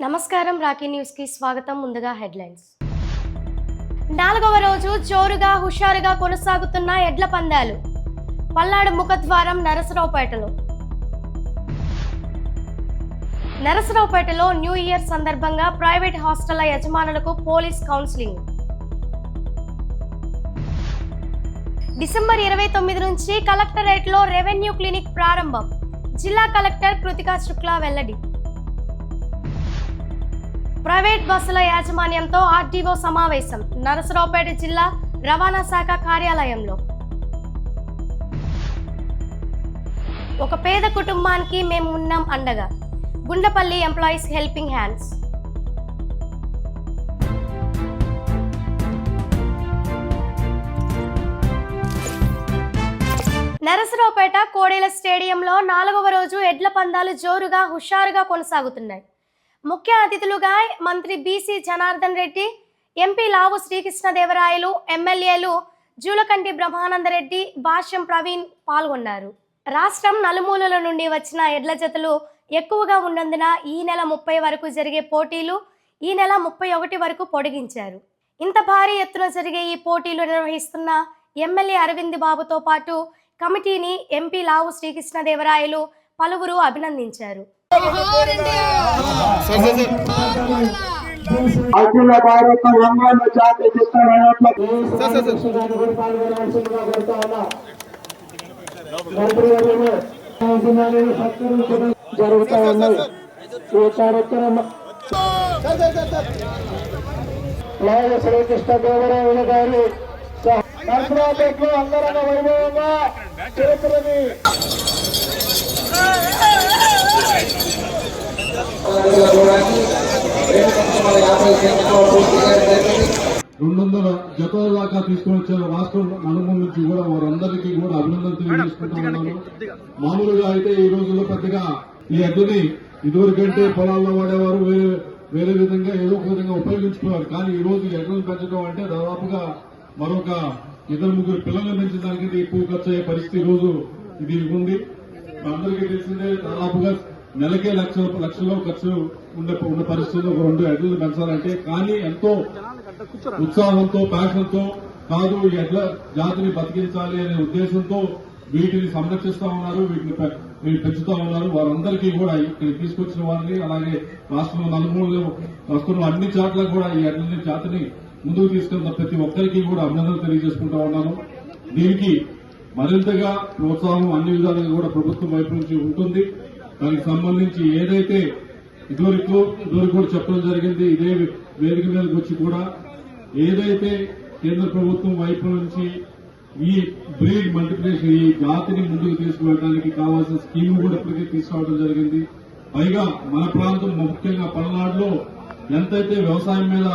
నమస్కారం, Rocky news కి స్వాగతం. ముందుగా హెడ్లైన్స్. 4వ రోజు జోరుగా హుషారుగా కొనసాగుతున్న ఎడ్ల పందాలు. పల్నాడు ముఖద్వారం నరసరావుపేటలో న్యూ ఇయర్ సందర్భంగా ప్రైవేట్ హాస్టళ్ల యజమానులకు పోలీస్ కౌన్సిలింగ్. డిసెంబర్ 29 నుంచి కలెక్టరేట్లో రెవెన్యూ క్లినిక్ ప్రారంభం. జిల్లా కలెక్టర్ కృతికా శుక్లా వెల్లడి. ప్రైవేట్ బస్సుల యాజమాన్యంతో ఆర్టీఓ సమావేశం. నరసరావుపేట జిల్లా రవాణా శాఖ కార్యాలయంలో. ఒక పేద కుటుంబానికి మేము ఉన్నాం అండగా. Gundapalli employees helping hands. Narasaraopet Kodela స్టేడియంలో 4వ రోజు ఎడ్ల పందాలు జోరుగా హుషారుగా కొనసాగుతున్నాయి. ముఖ్య అతిథులుగా మంత్రి బీసీ జనార్దన్ రెడ్డి, ఎంపీ లావు శ్రీకృష్ణదేవరాయలు, ఎమ్మెల్యేలు జూలకంటి బ్రహ్మానందరెడ్డి, భాష్యం ప్రవీణ్ పాల్గొన్నారు. రాష్ట్రం నలుమూలల నుండి వచ్చిన ఎడ్ల జతలు ఎక్కువగా ఉన్నందున ఈ నెల 30 వరకు జరిగే పోటీలు ఈ నెల 31 వరకు పొడిగించారు. ఇంత భారీ ఎత్తున జరిగే ఈ పోటీలు నిర్వహిస్తున్న ఎమ్మెల్యే అరవింద్ బాబుతో పాటు కమిటీని ఎంపీ లావు శ్రీకృష్ణదేవరాయలు పలువురు అభినందించారు. అఖిల భారత రంగాల జాతీయ జరుగుతూ ఉన్నాయి. ఈ కార్యక్రమం లావు శ్రీకృష్ణదేవరాయలు గారి నరసరావుపేటలో అంగరంగ వైభవంగా చేతులని 200 జతల దాకా తీసుకుని వచ్చారు. రాష్ట్రం నలుమూల నుంచి కూడా వారందరికీ కూడా అభినందనలు తెలియజేసుకుంటా ఉన్నాను. మామూలుగా అయితే ఈ రోజుల్లో పెద్దగా ఈ ఎద్దుని ఇదివరకంటే పొలాల్లో వాడేవారు, వేరే విధంగా ఏదో ఒక విధంగా ఉపయోగించుకున్నారు. కానీ ఈ రోజు ఎడ్లను పెంచడం అంటే దాదాపుగా మరొక 2-3 పిల్లలను పెంచిన దానికంటే ఎక్కువ ఖర్చు అయ్యే పరిస్థితి ఈ రోజు ఇది ఉంది. అందరికీ తెలిసిందే, దాదాపుగా నెలకే లక్షల్లో ఖర్చు ఉన్న పరిస్థితుల్లో 2 ఎడ్లను పెంచాలంటే. కానీ ఎంతో ఉత్సాహంతో, ప్యాషన్తో కాదు, ఈ ఎడ్ల జాతిని బతికించాలి అనే ఉద్దేశంతో వీటిని సంరక్షిస్తా ఉన్నారు, వీటిని పెంచుతా ఉన్నారు. వారందరికీ కూడా ఇక్కడ తీసుకొచ్చిన వారిని, అలాగే రాష్ట్రంలో నలుమూలలో వస్తున్న అన్ని చాట్లకు కూడా ఈ ఎడ్లని జాతిని ముందుకు తీసుకెళ్తున్న ప్రతి ఒక్కరికి కూడా అభినందనలు తెలియజేసుకుంటా ఉన్నాను. దీనికి మరింతగా ప్రోత్సాహం అన్ని విధాలుగా కూడా ప్రభుత్వం వైపు నుంచి ఉంటుంది. దానికి సంబంధించి ఏదైతే ఇదివరకు కూడా చెప్పడం జరిగింది, ఇదే వేదిక మీదకి వచ్చి కూడా ఏదైతే కేంద్ర ప్రభుత్వం వైపు నుంచి ఈ బ్రీడ్ మల్టిప్లికేషన్, ఈ జాతిని ముందుకు తీసుకువెళ్ళడానికి కావాల్సిన స్కీమ్ కూడా ఇప్పటికే తీసుకురావడం జరిగింది. పైగా మన ప్రాంతం ముఖ్యంగా పల్నాడులో ఎంతైతే వ్యవసాయం మీద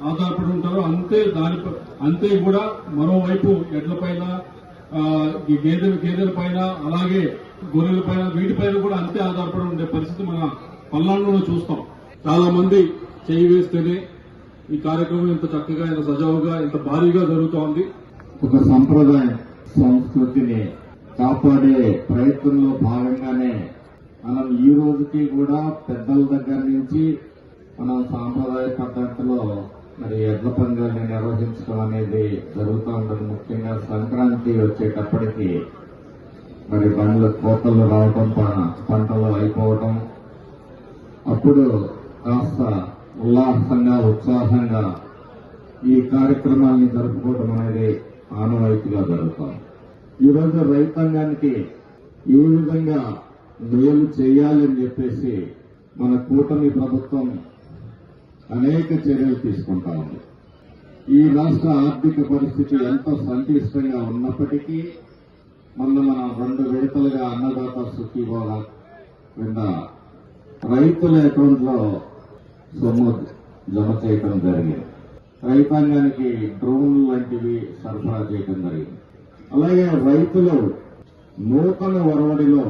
ఆధారపడి ఉంటారో అంతే కూడా మరోవైపు ఎడ్ల పైన, గేదెల పైన, అలాగే గొర్రెల పైన, వీటిపైన కూడా అంతే ఆధారపడి ఉండే పరిస్థితి మన పల్నాడులో చూస్తాం. చాలా మంది చేయి వేస్తేనే ఈ కార్యక్రమం ఇంత చక్కగా, ఇంత సజావుగా, ఇంత భారీగా జరుగుతోంది. ఒక సంప్రదాయ సంస్కృతిని కాపాడే ప్రయత్నంలో భాగంగానే మనం ఈ రోజుకి కూడా పెద్దల దగ్గర నుంచి మనం సాంప్రదాయ పద్ధతిలో మరి ఎడ్ల పందాన్ని నిర్వహించడం అనేది జరుగుతూ ఉంటుంది. ముఖ్యంగా సంక్రాంతి వచ్చేటప్పటికి మరి బండ్ల కోతలు రావటం, పంటలు అయిపోవటం, అప్పుడు కాస్త ఉల్లాసంగా, ఉత్సాహంగా ఈ కార్యక్రమాన్ని జరుపుకోవడం అనేది ఆనవాయితీగా జరుగుతాం. ఈరోజు రైతాంగానికి ఏ విధంగా మేలు చేయాలని చెప్పేసి మన కూటమి ప్రభుత్వం అనేక చర్యలు తీసుకుంటా ఉంది. ఈ రాష్ట్ర ఆర్థిక పరిస్థితి ఎంతో సంక్లిష్టంగా ఉన్నప్పటికీ మనం 2 విడతలుగా అన్నదాత సుఖీభావ కింద రైతుల అకౌంట్లో సొమ్ము జమ చేయడం జరిగింది. రైతాంగానికి డ్రోన్లు లాంటివి సరఫరా చేయడం జరిగింది. అలాగే రైతులు నూతన ఒరవడిలో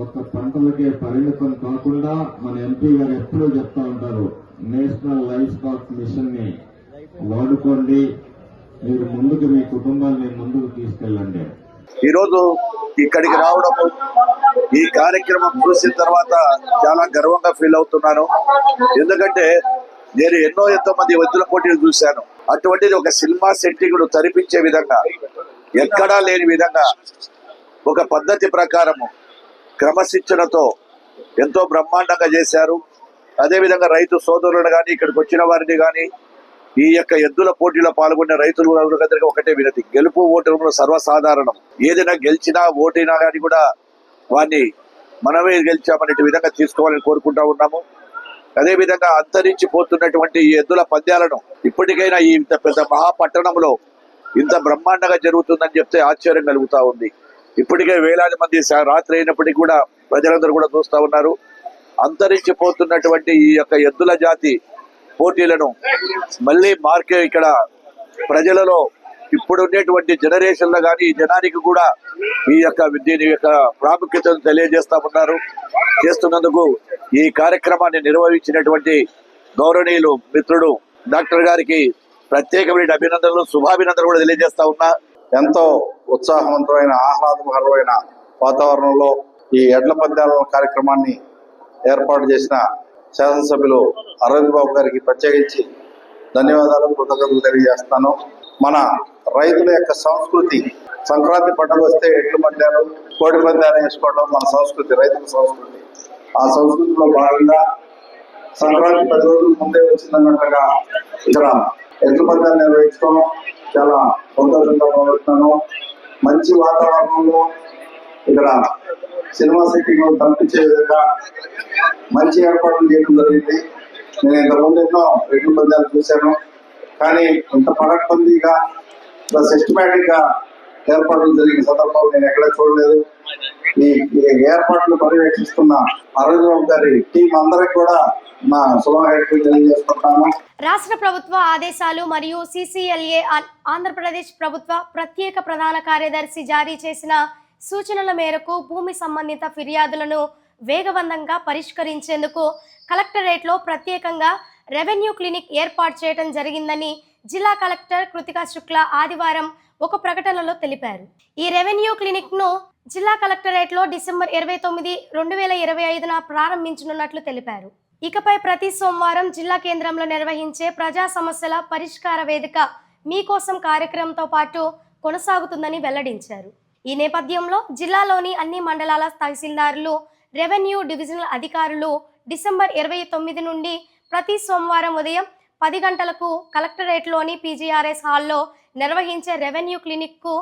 ఒక పంటలకే పరిమితం కాకుండా మన ఎంపీ గారు ఎప్పుడూ చెప్తా ఉంటారు, నేషనల్ లైఫ్ స్టాక్ మిషన్ ని వాడుకోండి, మీరు ముందుకు మీ కుటుంబాన్ని ముందుకు తీసుకెళ్ళండి. ఈరోజు ఇక్కడికి రావడము, ఈ కార్యక్రమం చూసిన తర్వాత చాలా గర్వంగా ఫీల్ అవుతున్నాను. ఎందుకంటే నేను ఎంతో మంది ఎద్దుల పోటీలు చూశాను. అటువంటిది ఒక సినిమా సెట్టింగ్ను తరిపించే విధంగా, ఎక్కడా లేని విధంగా ఒక పద్ధతి ప్రకారము క్రమశిక్షణతో ఎంతో బ్రహ్మాండంగా చేశారు. అదేవిధంగా రైతు సోదరులను కానీ, ఇక్కడికి వచ్చిన వారిని కానీ, ఈ యొక్క ఎద్దుల పోటీలో పాల్గొనే రైతులందరికీ ఒకటే వినతి: గెలుపు ఓటములు సర్వసాధారణం. ఏదైనా గెలిచినా ఓటైనా కానీ కూడా వారిని మనమే గెలిచామనే విధంగా తీసుకోవాలని కోరుకుంటా ఉన్నాము. అదేవిధంగా అంతరించిపోతున్నటువంటి ఈ ఎద్దుల పంద్యాలను ఇప్పటికైనా ఈ ఇంత పెద్ద మహాపట్టణంలో ఇంత బ్రహ్మాండంగా జరుగుతుందని చెప్తే ఆశ్చర్యం కలుగుతా ఉంది. ఇప్పటికే వేలాది మంది రాత్రి అయినప్పటికీ కూడా ప్రజలందరూ కూడా చూస్తూ ఉన్నారు. అంతరించిపోతున్నటువంటి ఈ యొక్క ఎద్దుల జాతి పోటీలను మళ్ళీ ఇక్కడ ప్రజలలో ఇప్పుడు ఉండేటువంటి జనరేషన్లో కానీ జనానికి కూడా దీని యొక్క ప్రాముఖ్యతను తెలియజేస్తా ఉన్నారు. చేస్తున్నందుకు ఈ కార్యక్రమాన్ని నిర్వహించినటువంటి గౌరవనీయులు మిత్రుడు డాక్టర్ గారికి ప్రత్యేకమైన అభినందనలు, శుభాభినందనలు కూడా తెలియజేస్తా ఉన్నా. ఎంతో ఉత్సాహవంతమైన ఆహ్లాదకరమైన వాతావరణంలో ఈ ఎడ్ల పందాల కార్యక్రమాన్ని ఏర్పాటు చేసిన శాసనసభ్యులు అరవింద్ బాబు గారికి ప్రత్యేకించి ధన్యవాదాలు, కృతజ్ఞతలు తెలియజేస్తాను. మన రైతుల యొక్క సంస్కృతి, సంక్రాంతి పండుగ వస్తే ఎడ్ల పందాలు, కోడి పందాలు వేసుకోవడం మన సంస్కృతి, రైతుల సంస్కృతి. ఆ సంస్కృతిలో భాగంగా సంక్రాంతి 10 రోజుల ముందే వచ్చిందన్నట్టుగా ఇక్కడ ఎడ్ల పందాలు నిర్వహించడం చాలా సంతోషంగా భావిస్తున్నాను. మంచి వాతావరణంలో ఇక్కడ సినిమా సెట్టింగ్ తప్పించే విధంగా మంచి ఏర్పాట్లు చేయడం జరిగింది. నేను ఇంతకుముందు ఎన్నో ఎడ్ల పందాలు చూశాను, కానీ ఇంత పకడ్బందీగా, ఇంత సిస్టమేటిక్ గా ఏర్పాట్లు జరిగిన సందర్భాలు నేను ఎక్కడ చూడలేదు. ఈ ఏర్పాట్లు పర్యవేక్షిస్తున్న అరవింద్ బాబు గారి టీం అందరికి కూడా నా శుభాకాంక్షలు తెలియజేసుకుంటాను. రాష్ట్ర ప్రభుత్వ ఆదేశాలు మరియు CCLA ఆంధ్రప్రదేశ్ ప్రభుత్వ ప్రత్యేక ప్రధాన కార్యదర్శి జారీ చేసిన సూచనల మేరకు భూమి సంబంధిత ఫిర్యాదులను వేగవంతంగా పరిష్కరించేందుకు కలెక్టరేట్లో ప్రత్యేకంగా రెవెన్యూ క్లినిక్ ఏర్పాటు చేయడం జరిగిందని జిల్లా కలెక్టర్ కృతికా శుక్లా ఆదివారం ఒక ప్రకటనలో తెలిపారు. ఈ రెవెన్యూ క్లినిక్ను జిల్లా కలెక్టరేట్లో డిసెంబర్ 29, 2025న ప్రారంభించనున్నట్లు తెలిపారు. ఇకపై ప్రతి సోమవారం జిల్లా కేంద్రంలో నిర్వహించే ప్రజా సమస్యల పరిష్కార వేదిక మీకోసం కార్యక్రమంతో పాటు కొనసాగుతుందని వెల్లడించారు. ఈ నేపథ్యంలో జిల్లాలోని అన్ని మండలాల తహసీల్దారులు, రెవెన్యూ డివిజనల్ అధికారులు డిసెంబర్ 29 నుండి ప్రతి సోమవారం ఉదయం 10 గంటలకు కలెక్టరేట్లోని PGRS హాల్లో నిర్వహించే రెవెన్యూ క్లినిక్కు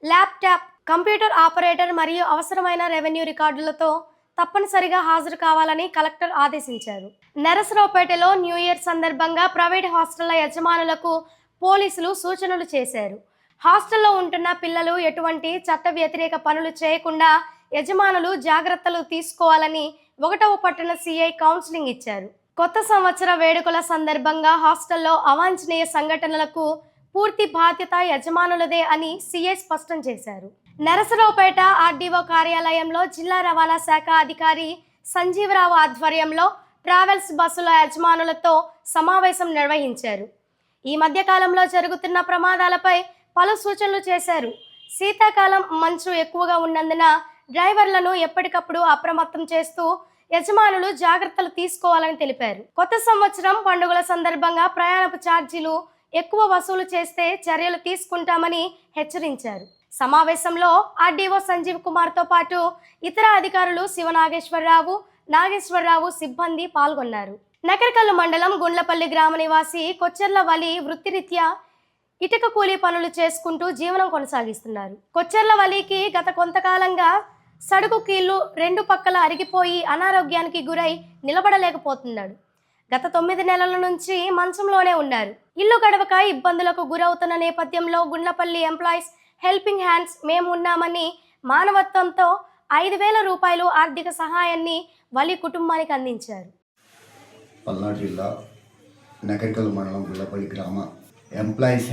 ల్యాప్టాప్, కంప్యూటర్ ఆపరేటర్ మరియు అవసరమైన రెవెన్యూ రికార్డులతో తప్పనిసరిగా హాజరు కావాలని కలెక్టర్ ఆదేశించారు. నరసరావుపేటలో న్యూ ఇయర్ సందర్భంగా ప్రైవేట్ హాస్టళ్ల యజమానులకు పోలీసులు సూచనలు చేశారు. హాస్టల్లో ఉంటున్న పిల్లలు ఎటువంటి చట్ట వ్యతిరేక పనులు చేయకుండా యజమానులు జాగ్రత్తలు తీసుకోవాలని 1వ పట్టణ CI కౌన్సిలింగ్ ఇచ్చారు. కొత్త సంవత్సర వేడుకల సందర్భంగా హాస్టల్లో అవాంఛనీయ సంఘటనలకు పూర్తి బాధ్యత యజమానులదే అని CI స్పష్టం చేశారు. నరసరావుపేట RDO కార్యాలయంలో జిల్లా రవాణా శాఖ అధికారి సంజీవరావు ఆధ్వర్యంలో ట్రావెల్స్ బస్సుల యజమానులతో సమావేశం నిర్వహించారు. ఈ మధ్యకాలంలో జరుగుతున్న ప్రమాదాలపై పలు సూచనలు చేశారు. శీతాకాలం మంచు ఎక్కువగా ఉన్నందున డ్రైవర్లను ఎప్పటికప్పుడు అప్రమత్తం చేస్తూ యజమానులు జాగ్రత్తలు తీసుకోవాలని తెలిపారు. కొత్త సంవత్సరం పండుగల సందర్భంగా ప్రయాణపు ఛార్జీలు ఎక్కువ వసూలు చేస్తే చర్యలు తీసుకుంటామని హెచ్చరించారు. సమావేశంలో RDO సంజీవ్ కుమార్తో పాటు ఇతర అధికారులు శివనాగేశ్వరరావు, నాగేశ్వరరావు సిబ్బంది పాల్గొన్నారు. నకరికల్లు మండలం గుండ్లపల్లి గ్రామ నివాసి కొచ్చెర్ల వలి వృత్తిరీత్యా ఇటుక కూలీ పనులు చేసుకుంటూ జీవనం కొనసాగిస్తున్నారు. కొచ్చెర్ల వలికి గత కొంతకాలంగా సడుగు కీళ్లు 2 పక్కల అరిగిపోయి అనారోగ్యానికి గురై నిలబడలేకపోతున్నాడు. గత 9 నెలల నుంచి మంచంలోనే ఉన్నారు. ఇల్లు గడవక ఇబ్బందులకు గురవుతున్న నేపథ్యంలో గుండ్లపల్లి ఎంప్లాయీస్ హెల్పింగ్ హ్యాండ్స్ మేము ఉన్నామని మానవత్వంతో 5,000 రూపాయలు ఆర్థిక సహాయాన్ని వలి కుటుంబానికి అందించారు. పల్నాడు జిల్లా నకరికల్ మండలం గుండ్లపల్లి గ్రామ ఎంప్లాయీస్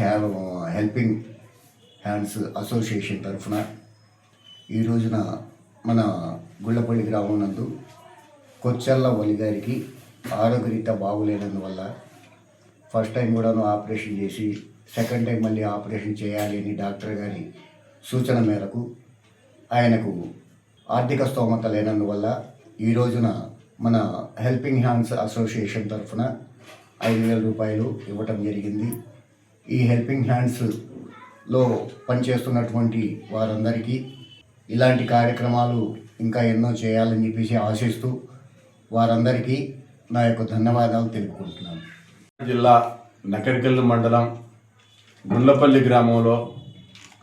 హెల్పింగ్ హ్యాండ్స్ అసోసియేషన్ తరఫున ఈ రోజున మన గుండ్లపల్లి గ్రామం నందు కొచ్చెర్ల వలి గారికి ఆరోగ్యరీత్యా బాగులేనందువల్ల ఫస్ట్ టైం కూడాను ఆపరేషన్ చేసి సెకండ్ టైం మళ్ళీ ఆపరేషన్ చేయాలి అని డాక్టర్ గారి సూచన మేరకు ఆయనకు ఆర్థిక స్తోమత లేనందువల్ల ఈ రోజున మన హెల్పింగ్ హ్యాండ్స్ అసోసియేషన్ తరఫున 5,000 రూపాయలు ఇవ్వటం జరిగింది. ఈ హెల్పింగ్ హ్యాండ్స్లో పనిచేస్తున్నటువంటి వారందరికీ ఇలాంటి కార్యక్రమాలు ఇంకా ఎన్నో చేయాలని చెప్పేసి ఆశిస్తూ వారందరికీ నా యొక్క ధన్యవాదాలు తెలుపుకుంటున్నాను. జిల్లా నకరికల్లు మండలం గుండ్లపల్లి గ్రామంలో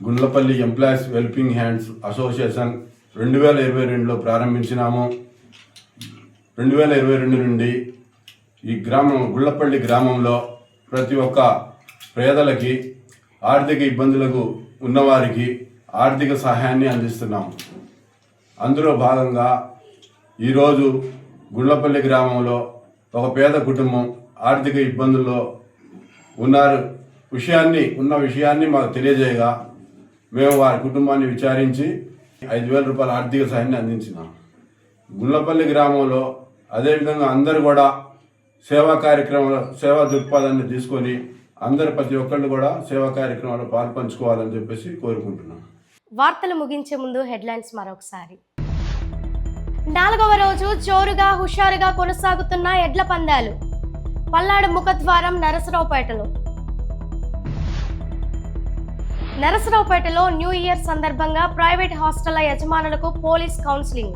గుండ్లపల్లి ఎంప్లాయీస్ వెల్ఫింగ్ హ్యాండ్స్ అసోసియేషన్ 2022లో ప్రారంభించినాము. 2022 నుండి ఈ గుండ్లపల్లి గ్రామంలో ప్రతి ఒక్క పేదలకి, ఆర్థిక ఇబ్బందులకు ఉన్నవారికి ఆర్థిక సహాయాన్ని అందిస్తున్నాము. అందులో భాగంగా ఈరోజు గుండ్లపల్లి గ్రామంలో ఒక పేద కుటుంబం ఆర్థిక ఇబ్బందుల్లో ఉన్న విషయాన్ని మాకు తెలియజేయగా మేము వారి కుటుంబాన్ని విచారించి 5,000 రూపాయల ఆర్థిక సహాయాన్ని అందించినాం. గుండ్లపల్లి గ్రామంలో అదేవిధంగా అందరూ కూడా సేవా దృక్పథాన్ని తీసుకొని ప్రతి ఒక్కళ్ళు కూడా సేవా కార్యక్రమాల్లో పాల్పంచుకోవాలని చెప్పేసి కోరుకుంటున్నాం. వార్తలు ముగించే ముందు హెడ్లైన్స్ మరొకసారి. 4వ రోజు జోరుగా హుషారుగా కొనసాగుతున్న ఎడ్ల పందాలు పల్నాడు ముఖద్వారం నరసరావుపేటలో న్యూ ఇయర్ సందర్భంగా ప్రైవేట్ హాస్టళ్ల యజమానులకు పోలీస్ కౌన్సిలింగ్.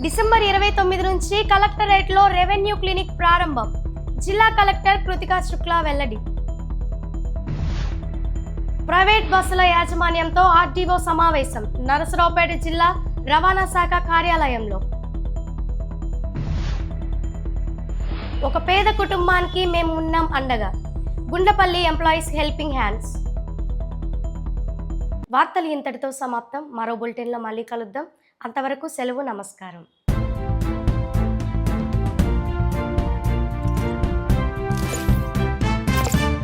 డిసెంబర్ 29 నుంచి కలెక్టరేట్లో రెవెన్యూ క్లినిక్ ప్రారంభం. జిల్లా కలెక్టర్ కృతికా శుక్లా వెల్లడి. ప్రైవేట్ బస్సుల యాజమాన్యంతో ఆర్డీఓ సమావేశం నరసరావుపేట జిల్లా రవాణా శాఖ కార్యాలయంలో. ఒక పేద కుటుంబానికి మేము ఉన్నాం అండగా గుండ్లపల్లి ఎంప్లాయీస్ హెల్పింగ్ హ్యాండ్స్. వార్తలు ఇంతటితో సమాప్తం. మరో బులెటిన్లో మళ్ళీ కలుద్దాం. అంతవరకు సెలవు. నమస్కారం.